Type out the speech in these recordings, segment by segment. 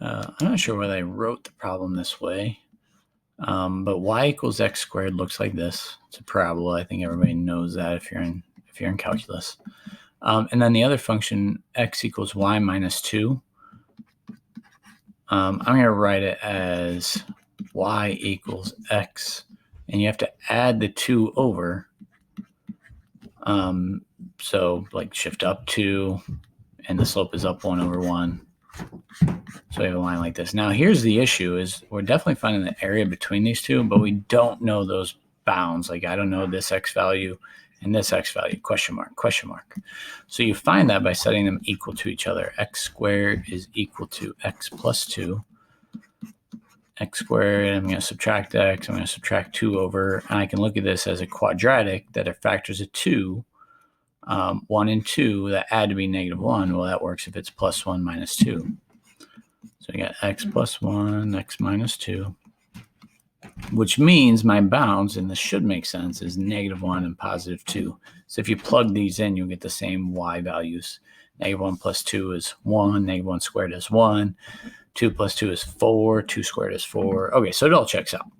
I'm not sure whether I wrote the problem this way, but y equals x squared looks like this. It's a parabola. I think everybody knows that if you're in calculus. And then the other function, x equals y minus 2. I'm going to write it as y equals x, and you have to add the 2 over. So like shift up 2, and the slope is up 1 over 1. So we have a line like this. Now here's the issue is we're definitely finding the area between these two, but we don't know those bounds. Like I don't know this x value and this x value, question mark, question mark. So you find that by setting them equal to each other. X squared is equal to x plus 2. X squared, I'm going to subtract x, I'm going to subtract 2 over, and I can look at this as a quadratic that are factors of 2. 1 and 2 that add to be negative 1. Well, that works if it's plus 1 minus 2. So I got x plus 1, x minus 2, which means my bounds, and this should make sense, is negative 1 and positive 2. So if you plug these in, you'll get the same y values. Negative 1 plus 2 is 1. Negative 1 squared is 1. 2 plus 2 is 4. 2 squared is 4. Okay, so it all checks out.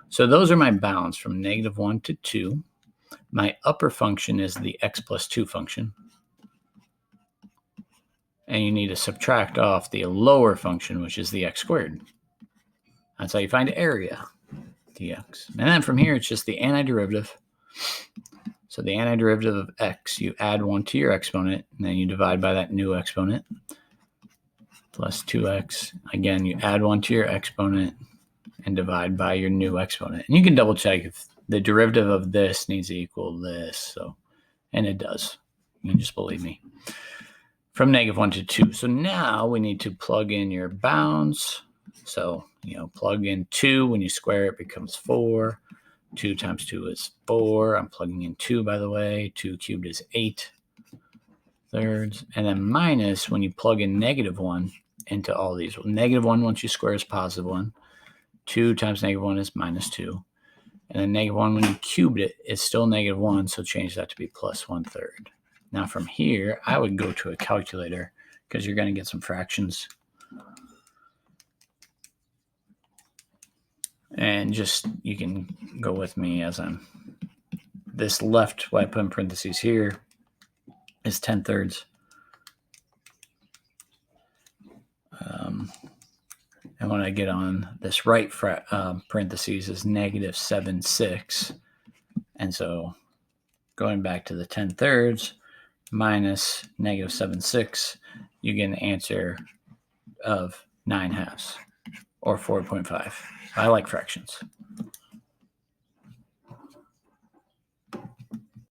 So those are my bounds from negative 1 to 2. My upper function is the x plus 2 function. And you need to subtract off the lower function, which is the x squared. That's how you find area, dx. And then from here, it's just the antiderivative. So the antiderivative of x, you add 1 to your exponent, and then you divide by that new exponent, plus 2x. Again, you add 1 to your exponent and divide by your new exponent. And you can double check if the derivative of this needs to equal this. So, and it does. You can just believe me. From negative 1 to 2. So now we need to plug in your bounds. So, plug in 2. When you square it, becomes 4. 2 times 2 is 4. I'm plugging in 2, by the way. 2 cubed is 8 thirds. And then minus, when you plug in negative 1 into all these. Well, negative 1 once you square is positive 1. 2 times negative 1 is minus 2. And then negative 1, when you cubed it, is still negative 1. So change that to be plus 1/3. Now from here, I would go to a calculator because you're going to get some fractions. And just, you can go with me as I'm, this left, what I put in parentheses here, is 10 thirds. And when I get on this right parentheses is negative 7/6. And so going back to the 10 thirds, minus negative 7/6, you get an answer of 9/2 or 4.5. I like fractions.